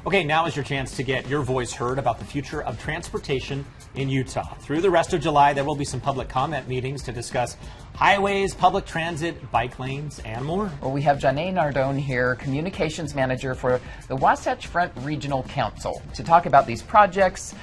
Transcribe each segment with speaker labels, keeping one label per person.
Speaker 1: Okay, now is your chance to get your voice heard about the future of transportation in Utah. Through the rest of July, there will be some public comment meetings to discuss highways, public transit, bike lanes, and more.
Speaker 2: Well, we have Johnnae Nardone here, Communications Manager for the Wasatch Front Regional Council, to talk about these projects,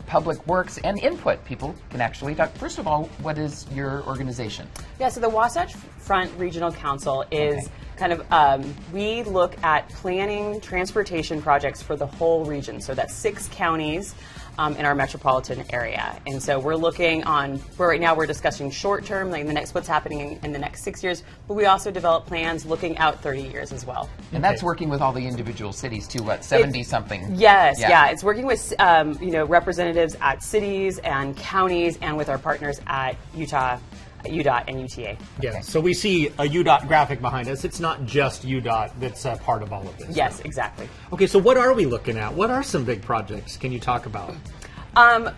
Speaker 2: public works, and input. People can actually talk. First of all, what is your organization?
Speaker 3: Yeah, so the Wasatch Front Regional Council is kind of, we look at planning transportation projects for the whole region. So that's 6 counties in our metropolitan area. And so we're looking on, right now we're discussing short term, like what's happening in the next 6 years, but we also develop plans looking out 30 years as well.
Speaker 2: And that's working with all the individual cities too, what, 70-something?
Speaker 3: Yes, yeah. It's working with representatives at cities and counties and with our partners at UDOT and UTA.
Speaker 1: Yeah, so we see a UDOT graphic behind us. It's not just UDOT that's part of all of this.
Speaker 3: Yes, exactly.
Speaker 1: Okay, so what are we looking at? What are some big projects? Can you talk about?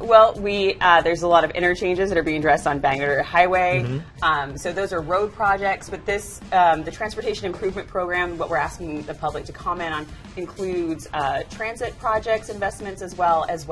Speaker 3: Well, there's a lot of interchanges that are being addressed on Bangor Highway. So those are road projects, but this, the Transportation Improvement Program, what we're asking the public to comment on, includes transit projects, investments, as well as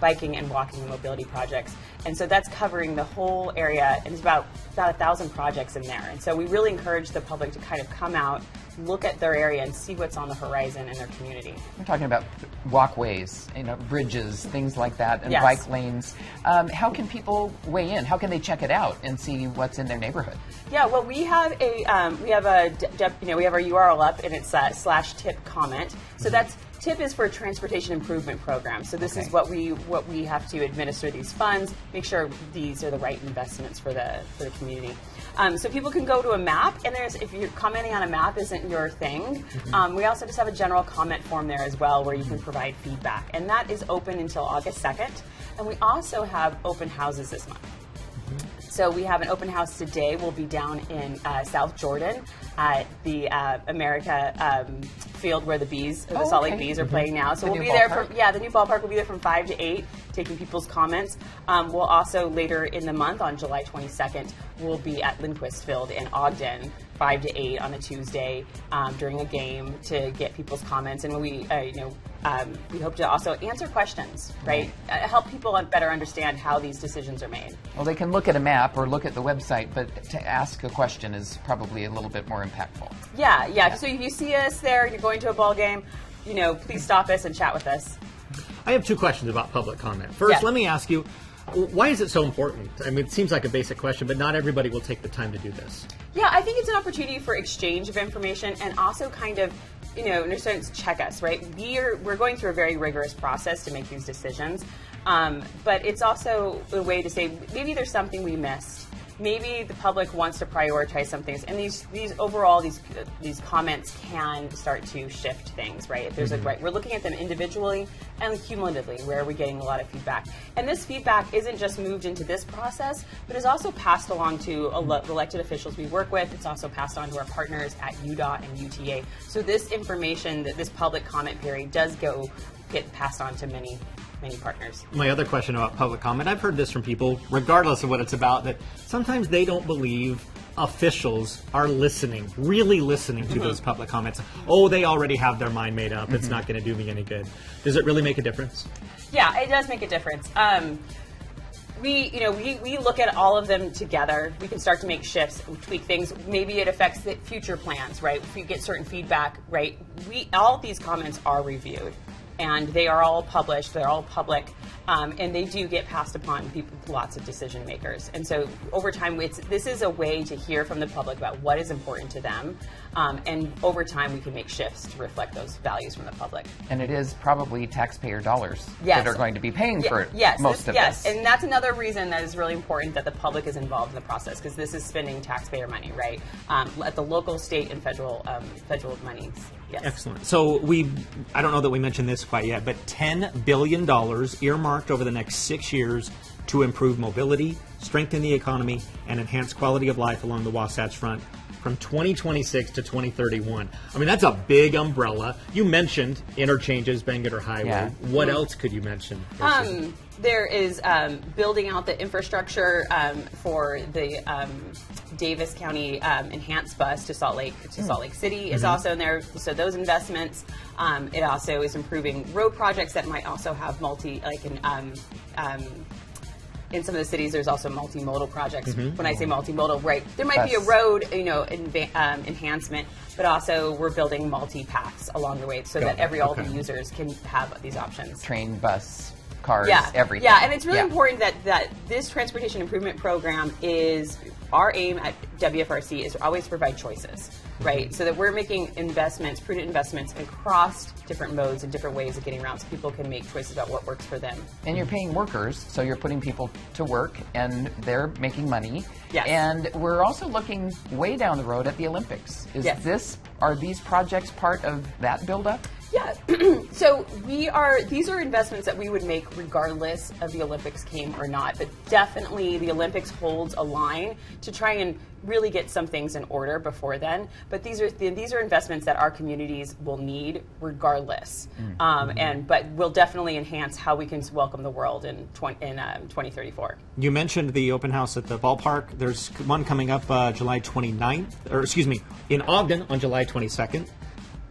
Speaker 3: biking and walking and mobility projects. And so that's covering the whole area, and it's about 1,000 projects in there. And so we really encourage the public to kind of come out, look at their area, and see what's on the horizon in their community.
Speaker 2: We're talking about walkways, bridges, things like that, and
Speaker 3: Yes.
Speaker 2: bike lanes. How can people weigh in? How can they check it out and see what's in their neighborhood?
Speaker 3: Yeah, well, we have our URL up, and it's /tip comment. So that's TIP is for Transportation Improvement Program. So this is what we have to administer these funds, make sure these are the right investments for the community. So people can go to a map, and if you're commenting on a map isn't your thing, we also just have a general comment form there as well where you can provide feedback. And that is open until August 2nd. And we also have open houses this month. So we have an open house today. We'll be down in South Jordan at the America field where the Salt Lake Bees are playing now. So we'll be there the new ballpark will be there from 5 to 8, taking people's comments. We'll also later in the month on July 22nd, we'll be at Lindquist Field in Ogden, 5 to 8 on a Tuesday during a game to get people's comments. And we hope to also answer questions, right? Help people better understand how these decisions are made.
Speaker 2: Well, they can look at a map or look at the website, but to ask a question is probably a little bit more impactful.
Speaker 3: Yeah. So if you see us there, you're going to a ball game, please stop us and chat with us.
Speaker 1: I have 2 questions about public comment. First, let me ask you, why is it so important? I mean, it seems like a basic question, but not everybody will take the time to do this.
Speaker 3: Yeah, I think it's an opportunity for exchange of information and also kind of, in a sense, check us, right? We're going through a very rigorous process to make these decisions, but it's also a way to say maybe there's something we missed. Maybe the public wants to prioritize some things, and these comments can start to shift things, right? If there's we're looking at them individually and cumulatively, where are we getting a lot of feedback? And this feedback isn't just moved into this process, but is also passed along to elected officials we work with. It's also passed on to our partners at UDOT and UTA. So this information, this public comment period, does get passed on to many partners.
Speaker 1: My other question about public comment, I've heard this from people, regardless of what it's about, that sometimes they don't believe officials are really listening to those public comments. Oh, they already have their mind made up. It's not going to do me any good. Does it really make a difference?
Speaker 3: Yeah, it does make a difference. We look at all of them together. We can start to make shifts, tweak things. Maybe it affects the future plans, right? If we get certain feedback, right? All of these comments are reviewed, and they are all published. They're all public, and they do get passed upon lots of decision makers. And so over time, this is a way to hear from the public about what is important to them, and over time we can make shifts to reflect those values from the public.
Speaker 2: And it is probably taxpayer dollars that are going to be paying for most of this.
Speaker 3: Yes, and that's another reason that is really important that the public is involved in the process, because this is spending taxpayer money, right? At the local, state, and federal monies. Yes.
Speaker 1: Excellent. So I don't know that we mentioned this quite yet, but $10 billion earmarked over the next 6 years to improve mobility, strengthen the economy, and enhance quality of life along the Wasatch Front from 2026 to 2031. I mean, that's a big umbrella. You mentioned interchanges, Bangor Highway.
Speaker 2: Yeah.
Speaker 1: What else could you mention?
Speaker 3: There is building out the infrastructure for the Davis County enhanced bus to Salt Lake City is also in there. So those investments. It also is improving road projects that might also have in some of the cities, there's also multimodal projects. When I say multimodal, right, there might be a road, enhancement, but also we're building multi-paths along the way so that all the users can have these options.
Speaker 2: Train, bus, cars, everything.
Speaker 3: Yeah, and it's really important that this transportation improvement program is, our aim at WFRC is to always provide choices, right? So that we're making investments, prudent investments across different modes and different ways of getting around so people can make choices about what works for them.
Speaker 2: And you're paying workers, so you're putting people to work and they're making money.
Speaker 3: Yes.
Speaker 2: And we're also looking way down the road at the Olympics. Are these projects part of that buildup?
Speaker 3: Yeah, so these are investments that we would make regardless of the Olympics came or not, but definitely the Olympics holds a line to try and really get some things in order before then. But these are investments that our communities will need regardless, but will definitely enhance how we can welcome the world in 2034.
Speaker 1: You mentioned the open house at the ballpark. There's one coming up July 29th, in Ogden on July 22nd.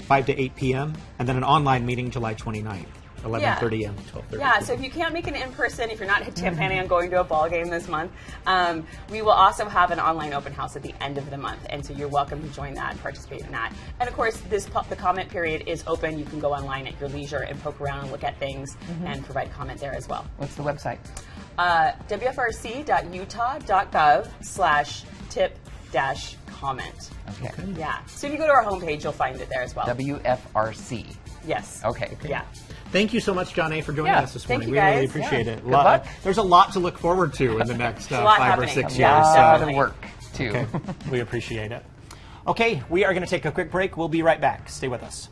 Speaker 1: 5 to 8 p.m., and then an online meeting July 29th, 11:30 a.m. to 12:30.
Speaker 3: Yeah, so if you can't make it in person, if you're not planning on going to a ball game this month, we will also have an online open house at the end of the month, and so you're welcome to join that and participate in that. And of course, the comment period is open. You can go online at your leisure and poke around and look at things and provide comment there as well.
Speaker 2: What's the website?
Speaker 3: wfrc.utah.gov/tip-comment.
Speaker 2: Okay.
Speaker 3: Yeah. So if you go to our homepage, you'll find it there as well.
Speaker 2: WFRC.
Speaker 3: Yes.
Speaker 2: Okay.
Speaker 3: Yeah.
Speaker 1: Thank you so much, Johnnae, for joining us this morning.
Speaker 3: you
Speaker 1: We really
Speaker 3: guys.
Speaker 1: appreciate it.
Speaker 2: Good luck.
Speaker 1: There's a lot to look forward to in the next
Speaker 3: lot
Speaker 1: 5 or
Speaker 3: happening.
Speaker 1: 6
Speaker 2: A
Speaker 1: years.
Speaker 2: lot
Speaker 1: So
Speaker 2: of work, too.
Speaker 1: we appreciate it. Okay, we are going to take a quick break. We'll be right back. Stay with us.